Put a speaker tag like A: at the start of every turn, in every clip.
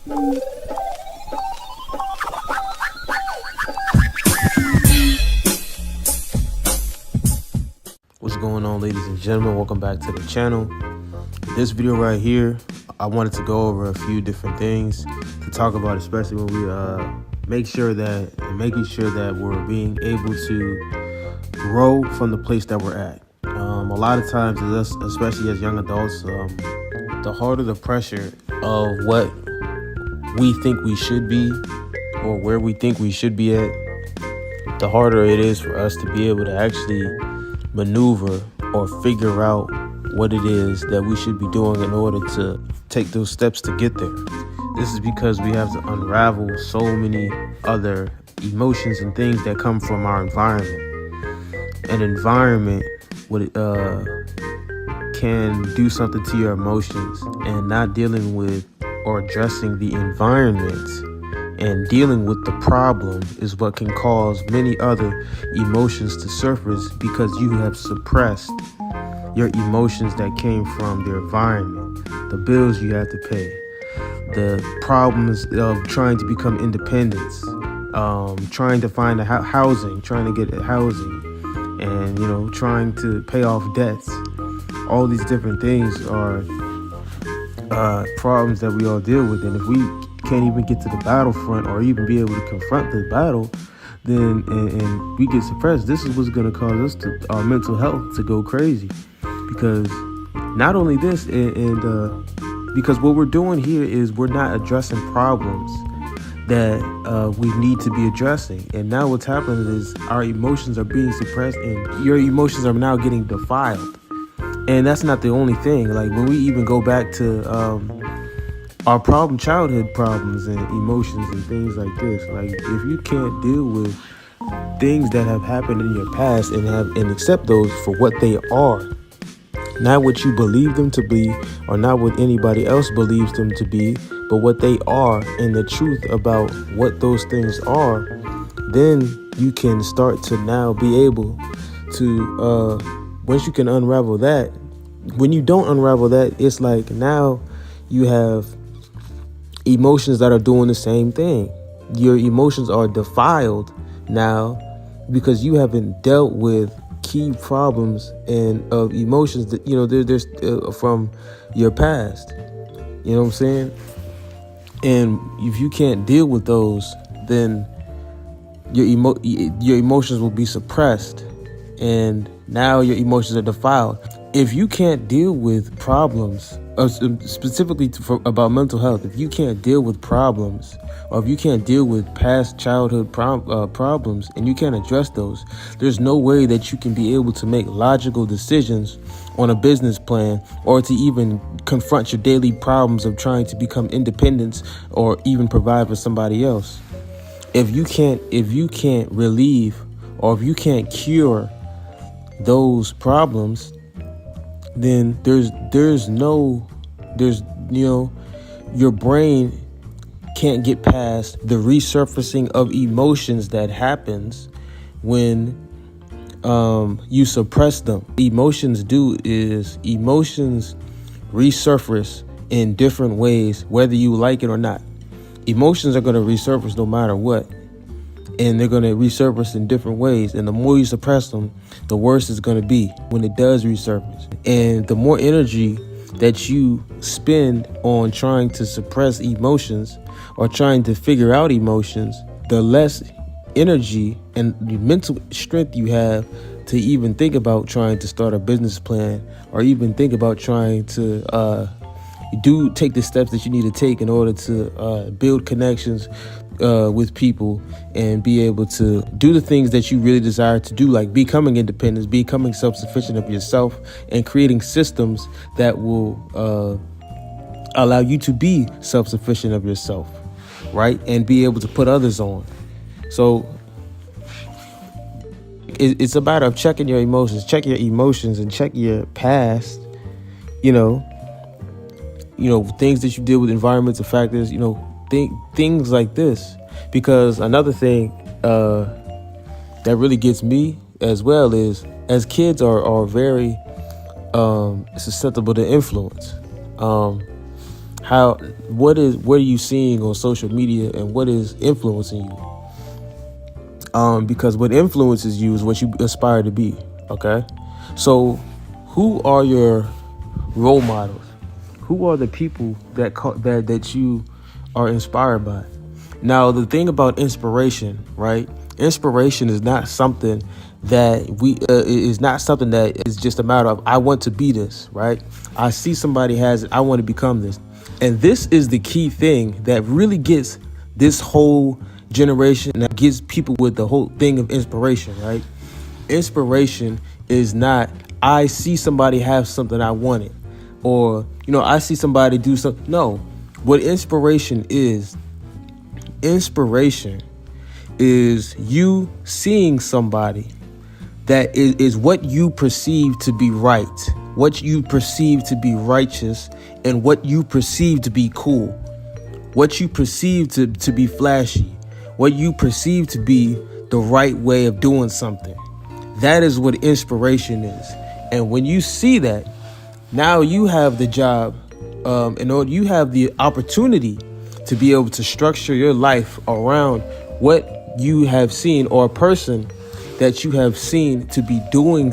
A: What's going on, ladies and gentlemen? Welcome back to the channel. This video right here, I wanted to go over a few different things to talk about, especially when we making sure that we're being able to grow from the place that we're at. A lot of times, especially as young adults, the harder the pressure of what we think we should be or where we think we should be at, the harder it is for us to be able to actually maneuver or figure out what it is that we should be doing in order to take those steps to get there. This is because we have to unravel so many other emotions and things that come from our environment. An environment can do something to your emotions, and not dealing with or addressing the environment and dealing with the problem is what can cause many other emotions to surface, because you have suppressed your emotions that came from the environment, the bills you have to pay, the problems of trying to become independent, trying to find housing, trying to get housing, and trying to pay off debts. All these different things are problems that we all deal with, and if we can't even get to the battlefront or even be able to confront the battle, then and we get suppressed, this is what's going to cause our mental health to go crazy. Because not only this, because what we're doing here is we're not addressing problems that we need to be addressing. And now what's happening is our emotions are being suppressed, and your emotions are now getting defiled. And that's not the only thing. Like, when we even go back to our childhood problems and emotions and things like this, like, if you can't deal with things that have happened in your past and accept those for what they are, not what you believe them to be or not what anybody else believes them to be, but what they are and the truth about what those things are, then you can start to now be able to, once you can unravel that. When you don't unravel that, it's like now you have emotions that are doing the same thing. Your emotions are defiled now because you haven't dealt with key problems and of emotions that there's from your past. You know what I'm saying? And if you can't deal with those, then your emotions will be suppressed, and now your emotions are defiled. If you can't deal with problems, specifically about mental health, if you can't deal with problems, or if you can't deal with past childhood problems and you can't address those, there's no way that you can be able to make logical decisions on a business plan, or to even confront your daily problems of trying to become independent or even provide for somebody else. If you can't relieve, or if you can't cure those problems, then your brain can't get past the resurfacing of emotions that happens when you suppress them. Emotions resurface in different ways, whether you like it or not. Emotions are going to resurface no matter what. And they're going to resurface in different ways. And the more you suppress them, the worse it's going to be when it does resurface. And the more energy that you spend on trying to suppress emotions or trying to figure out emotions, the less energy and mental strength you have to even think about trying to start a business plan, or even think about trying to take the steps that you need to take in order to build connections with people and be able to do the things that you really desire to do, like becoming independent, becoming self-sufficient of yourself, and creating systems that will allow you to be self-sufficient of yourself, right? And be able to put others on. So it's a matter of checking your emotions, and check your past, things that you deal with, environmental factors, things like this. Because another thing that really gets me as well is, as kids are very susceptible to influence. What are you seeing on social media, and what is influencing you? Because what influences you is what you aspire to be. Okay, so who are your role models? Who are the people that you are inspired by? Now, the thing about inspiration, right? Inspiration is not something that is not something that is just a matter of, I want to be this, right? I see somebody has it, I want to become this. And this is the key thing that really gets this whole generation, that gets people with the whole thing of inspiration, right? Inspiration is not, I see somebody have something I wanted, or, I see somebody do something. No, what inspiration is you seeing somebody that is what you perceive to be right, what you perceive to be righteous, and what you perceive to be cool, what you perceive to be flashy, what you perceive to be the right way of doing something. That is what inspiration is. And when you see that, now you have the job, you have the opportunity to be able to structure your life around what you have seen, or a person that you have seen to be doing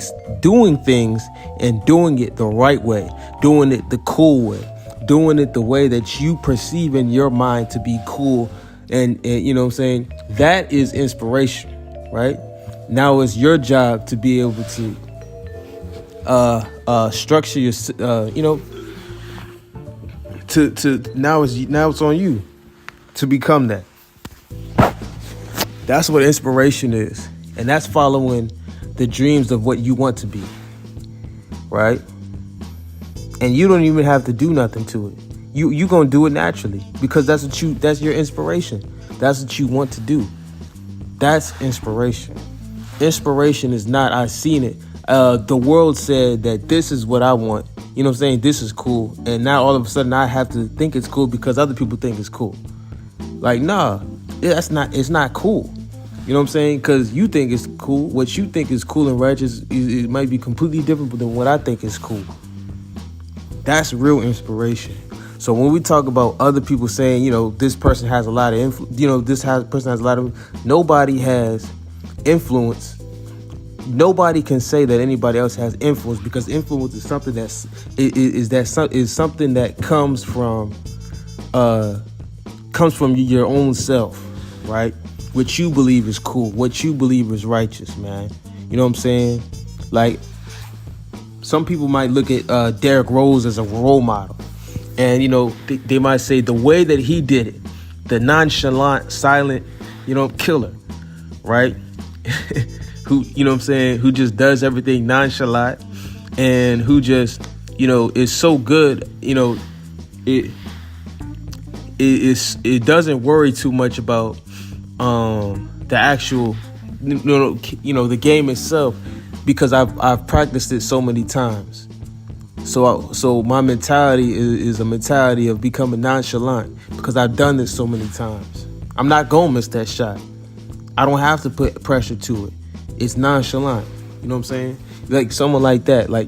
A: things and doing it the right way, doing it the cool way, doing it the way that you perceive in your mind to be cool. And you know what I'm saying? That is inspiration, right? Now it's your job to be able to structure your, now it's on you to become that. That's what inspiration is. And that's following the dreams of what you want to be, right? And you don't even have to do nothing to it. You gonna do it naturally, because that's your inspiration. That's what you want to do. That's inspiration. Inspiration is not, I seen it. The world said that this is what I want. You know what I'm saying? This is cool. And now all of a sudden I have to think it's cool because other people think it's cool. Like, nah, it's not cool. You know what I'm saying? Because you think it's cool. What you think is cool and righteous, it might be completely different than what I think is cool. That's real inspiration. So when we talk about other people saying, this person has a lot of influence, person has a lot of, nobody has influence. Nobody can say that anybody else has influence, because influence is something is something that comes from your own self, right? What you believe is cool, what you believe is righteous, man. You know what I'm saying? Like, some people might look at Derrick Rose as a role model, and they might say the way that he did it, the nonchalant, silent, killer, right? Who, who just does everything nonchalant, and who just, is so good, it doesn't worry too much about the actual, the game itself, because I've practiced it so many times. So my mentality is a mentality of becoming nonchalant, because I've done this so many times. I'm not gonna miss that shot. I don't have to put pressure to it. It's nonchalant. You know what I'm saying? Like someone like that. Like,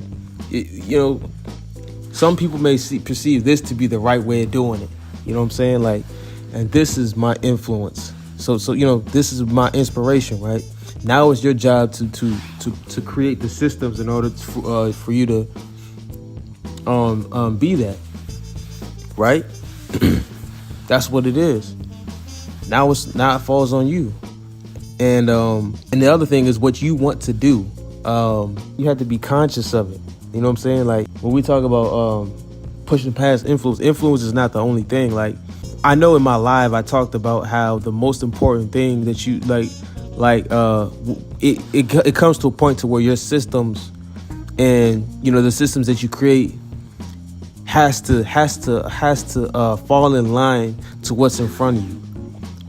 A: some people may perceive this to be the right way of doing it. You know what I'm saying? Like, and this is my influence. So this is my inspiration, right? Now it's your job to create the systems in order for you to be that, right? That's what it is. Now it falls on you. And the other thing is what you want to do. You have to be conscious of it. You know what I'm saying? Like, when we talk about pushing past influence is not the only thing. Like, I know in my live I talked about how the most important thing that you it comes to a point to where your systems and the systems that you create has to fall in line to what's in front of you,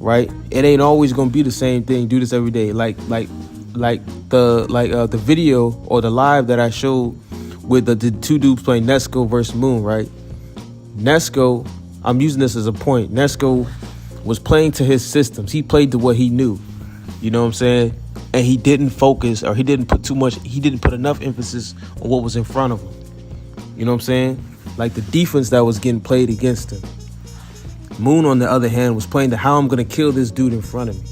A: right? It ain't always gonna be the same thing. Do this every day, like the video or the live that I showed with the two dudes playing Nesco versus Moon, right? Nesco, I'm using this as a point. Nesco was playing to his systems. He played to what he knew. You know what I'm saying? And he didn't focus, or he didn't put enough emphasis on what was in front of him. You know what I'm saying? Like the defense that was getting played against him. Moon, on the other hand, was playing to how I'm gonna kill this dude in front of me.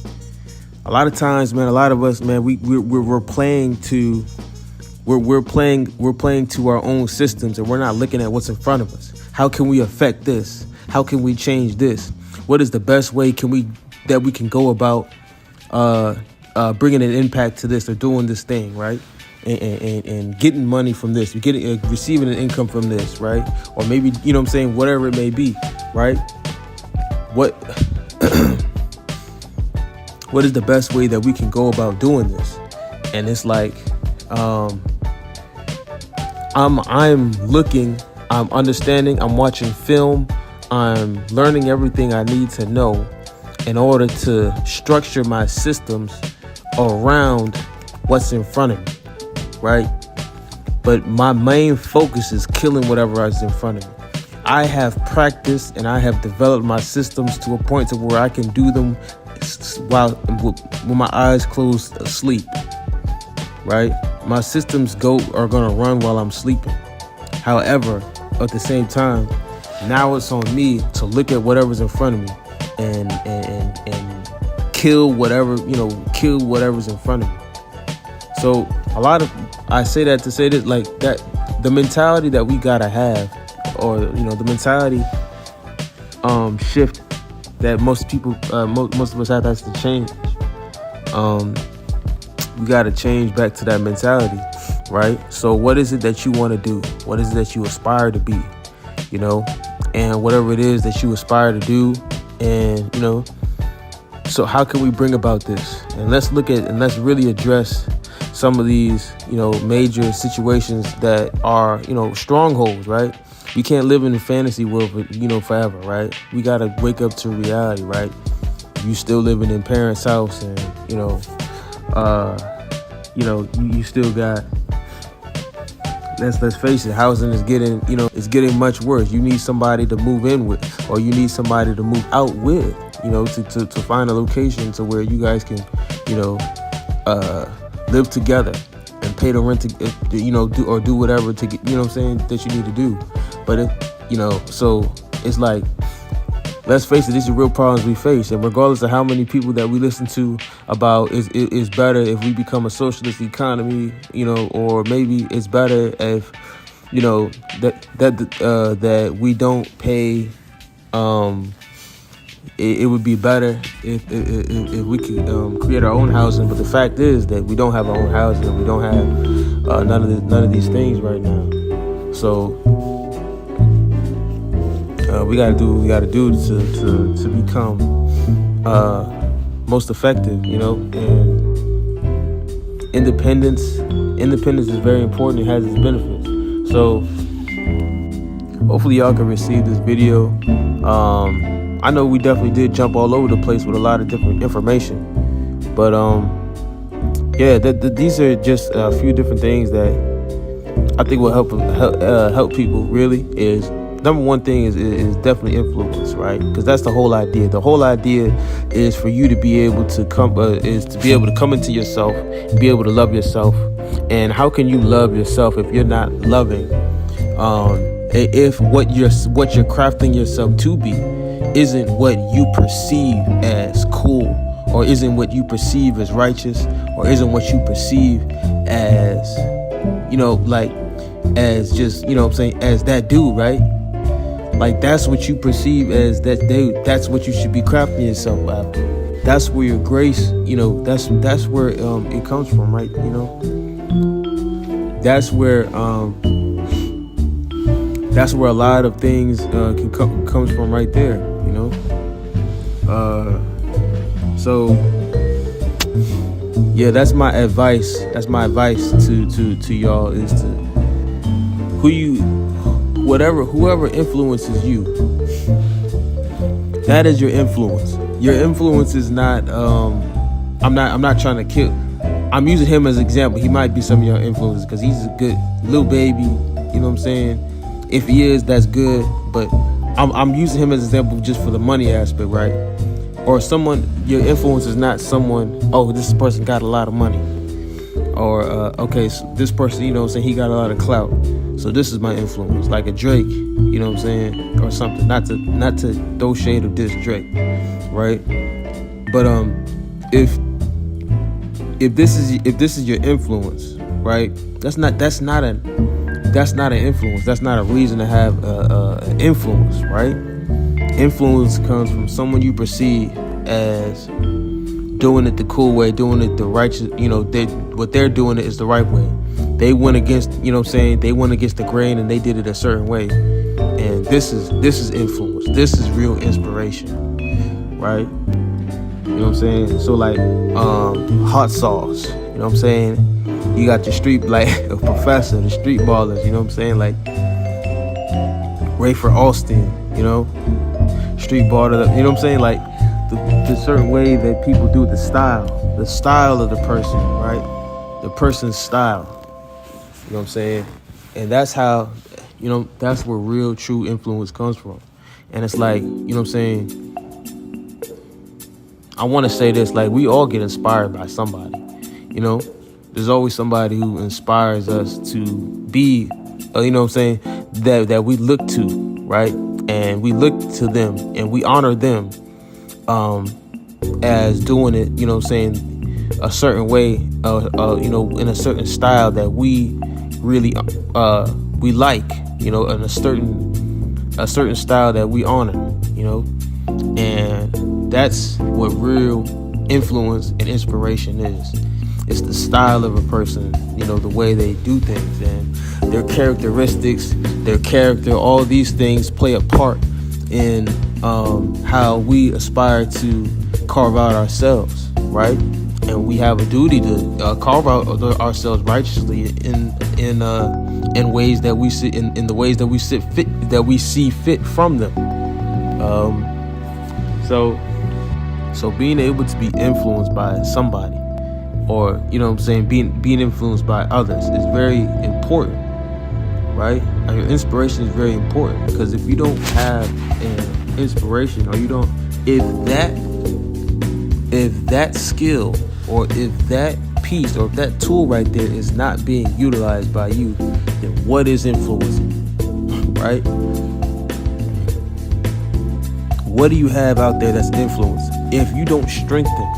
A: A lot of times, man, a lot of us, man, we're playing to we're playing to our own systems, and we're not looking at what's in front of us. How can we affect this? How can we change this? What is the best way that we can go about bringing an impact to this or doing this thing, right? And getting money from this, receiving an income from this, right? Or maybe, you know what I'm saying, whatever it may be, right? What is the best way that we can go about doing this? And it's like, I'm looking, I'm understanding, I'm watching film, I'm learning everything I need to know in order to structure my systems around what's in front of me, right? But my main focus is killing whatever is in front of me. I have practiced and I have developed my systems to a point to where I can do them with my eyes closed, asleep, right? My systems are gonna run while I'm sleeping. However, at the same time, now it's on me to look at whatever's in front of me and kill whatever's in front of me. So I say that to say this, like that, the mentality that we gotta have, or the mentality shift that most of us have to change. We got to change back to that mentality, right? So what is it that you want to do? What is it that you aspire to be? And whatever it is that you aspire to do, and so how can we bring about this? And let's really address some of these major situations that are strongholds, right? We can't live in a fantasy world for forever, right? We gotta wake up to reality, right? You still living in parents' house, and you still got. Let's face it, housing is getting much worse. You need somebody to move in with, or you need somebody to move out with, to find a location to where you guys can, live together and pay the rent to, do whatever to get, that you need to do. But so it's like, let's face it, these are real problems we face. And regardless of how many people that we listen to about it's better if we become a socialist economy, or maybe it's better if, that we don't pay, it would be better if we could create our own housing. But the fact is that we don't have our own housing, and we don't have none of these things right now. So we gotta do what we gotta do to become most effective, and independence is very important. It has its benefits. So hopefully y'all can receive this video. I know we definitely did jump all over the place with a lot of different information, but these are just a few different things that I think will help people. Really, is number one thing is definitely influence, right? Because that's the whole idea. The whole idea is for you to be able to come into yourself, and be able to love yourself. And how can you love yourself if you're not loving? If what you're crafting yourself to be isn't what you perceive as cool, or isn't what you perceive as righteous, or isn't what you perceive as, as just, as that dude, right? Like, that's what you perceive as that dude. That's what you should be crafting yourself after. That's where your grace, that's where it comes from, right? That's where a lot of things comes from right there. So yeah, that's my advice. That's my advice to y'all, is to whoever influences you, that is your influence. Your influence is not I'm not trying to kill. I'm using him as an example. He might be some of your influences because he's a good little baby, you know what I'm saying? If he is, that's good, but I'm using him as an example just for the money aspect, right? Or your influence is not someone, this person got a lot of money. Or, so this person, he got a lot of clout. So this is my influence, like a Drake, you know what I'm saying, or something. Not to throw shade of this Drake, right? But if this is your influence, right? That's not an influence. That's not a reason to have an influence, right? Influence comes from someone you perceive as doing it the cool way, doing it the righteous, what they're doing it is the right way. They went against, they went against the grain and they did it a certain way. And this is influence. This is real inspiration, right? You know what I'm saying? So like hot sauce, you know what I'm saying? You got your street, like a professor, the street ballers, you know what I'm saying? Like Rayford Austin, street baller, you know what I'm saying? Like the certain way that people do the style of the person, right? The person's style, you know what I'm saying? And that's how, that's where real true influence comes from. And it's like, you know what I'm saying? I want to say this, like we all get inspired by somebody, there's always somebody who inspires us to be, you know what I'm saying, that we look to, right? And we look to them and we honor them as doing it, you know what I'm saying, a certain way, in a certain style that we really we like, in a certain style that we honor, and that's what real influence and inspiration is. It's the style of a person, the way they do things and their characteristics, their character, all these things play a part in how we aspire to carve out ourselves, right? And we have a duty to carve out ourselves righteously in ways that we see in the ways that we see fit from them. So being able to be influenced by somebody, or being influenced by others is very important, right? Your inspiration is very important, because if you don't have an inspiration, or if that skill, or if that piece, or if that tool right there is not being utilized by you, then what is influencing, right? What do you have out there that's influence? If you don't strengthen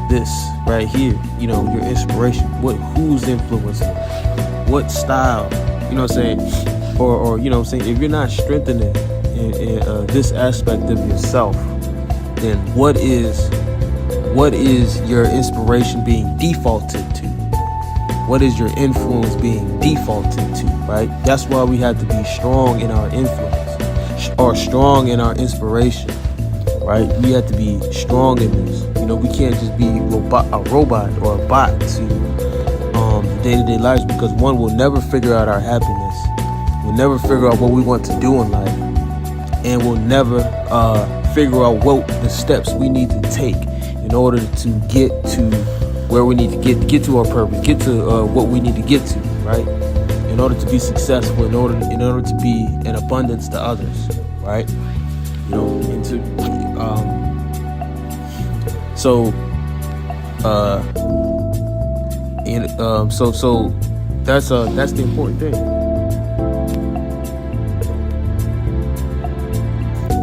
A: this right here, your inspiration, who's influencing? What style? You know what I'm saying? Or you know what I'm saying? If you're not strengthening in this aspect of yourself, then what is your inspiration being defaulted to? What is your influence being defaulted to, right? That's why we have to be strong in our influence, or strong in our inspiration, right? We have to be strong in this. We can't just be a robot or a bot to day-to-day lives, because one will never figure out our happiness. We'll never figure out what we want to do in life, and we'll never figure out what the steps we need to take in order to get to where we need to get to our purpose, get to what we need to get to, right? In order to be successful, in order to be an abundance to others, right? And to so that's the important thing.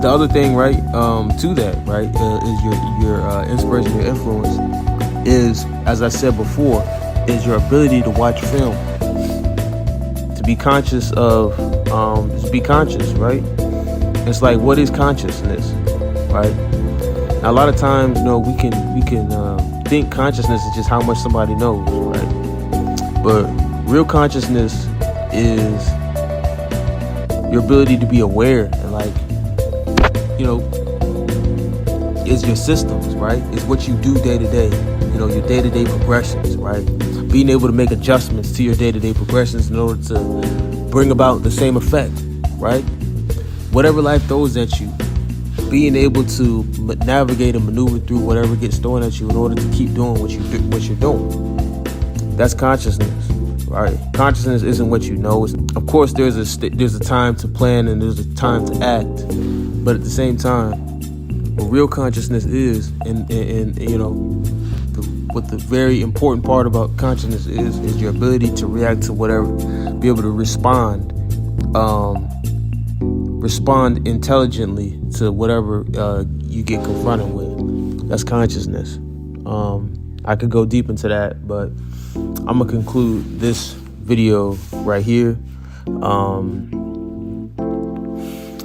A: The other thing, right, to that, right, is your inspiration, your influence is, as I said before, is your ability to watch film, to be conscious of, right? It's like, what is consciousness, right? Now, a lot of times, we can think consciousness is just how much somebody knows, right? But real consciousness is your ability to be aware, and is your systems, right? It's what you do day to day, your day-to-day progressions, right? Being able to make adjustments to your day-to-day progressions in order to bring about the same effect, right? Whatever life throws at you, being able to navigate and maneuver through whatever gets thrown at you in order to keep doing what you're doing. That's consciousness, right? Consciousness isn't what you know. Of course, there's a time to plan and there's a time to act, but at the same time, what real consciousness is, and what the very important part about consciousness is your ability to react to whatever, be able to respond respond intelligently to whatever you get confronted with. That's consciousness. I could go deep into that, but I'm gonna conclude this video right here.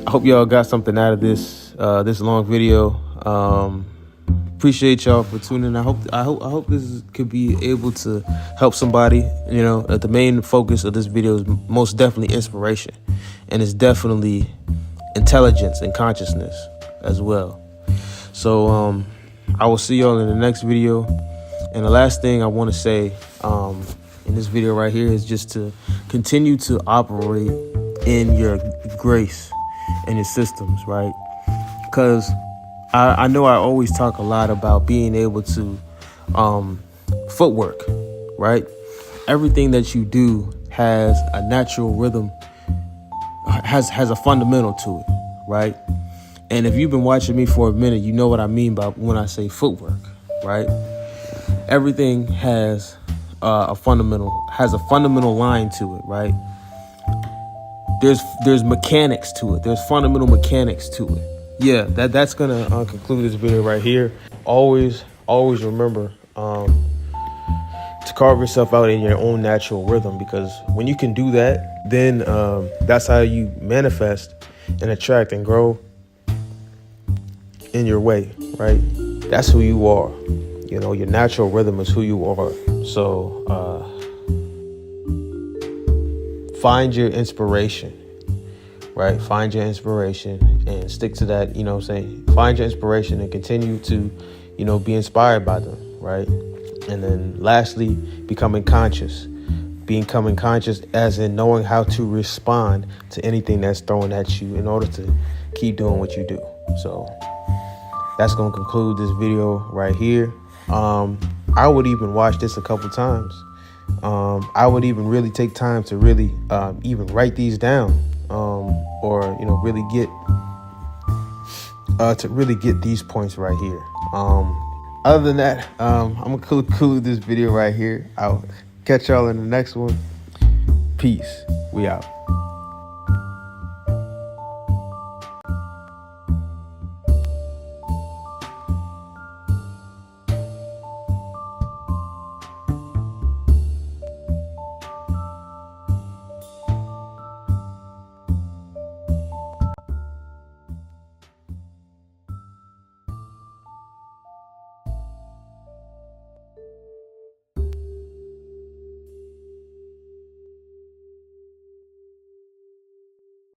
A: I hope y'all got something out of this this long video. Appreciate y'all for tuning in. I hope this could be able to help somebody. You know, the main focus of this video is most definitely inspiration, and it's definitely intelligence and consciousness as well. So I will see y'all in the next video. And the last thing I want to say in this video right here is just to continue to operate in your grace and your systems, right? Because I know I always talk a lot about being able to footwork, right? Everything that you do has a natural rhythm, has a fundamental to it, right? And if you've been watching me for a minute, you know what I mean by when I say footwork, right? Everything has a fundamental line to it, right? There's mechanics to it. There's fundamental mechanics to it. Yeah, that's gonna conclude this video right here. Always remember to carve yourself out in your own natural rhythm, because when you can do that, then that's how you manifest and attract and grow in your way, right? That's who you are. You know, your natural rhythm is who you are. So find your inspiration, right? Find your inspiration and stick to that, you know what I'm saying? Find your inspiration and continue to, you know, be inspired by them, right? And then lastly, becoming conscious as in knowing how to respond to anything that's thrown at you in order to keep doing what you do. So that's going to conclude this video right here. I would even watch this a couple times. I would even really take time to really even write these down, or, you know, really get these points right here. Other than that, I'm gonna conclude this video right here. I'll catch y'all in the next one. Peace. We out.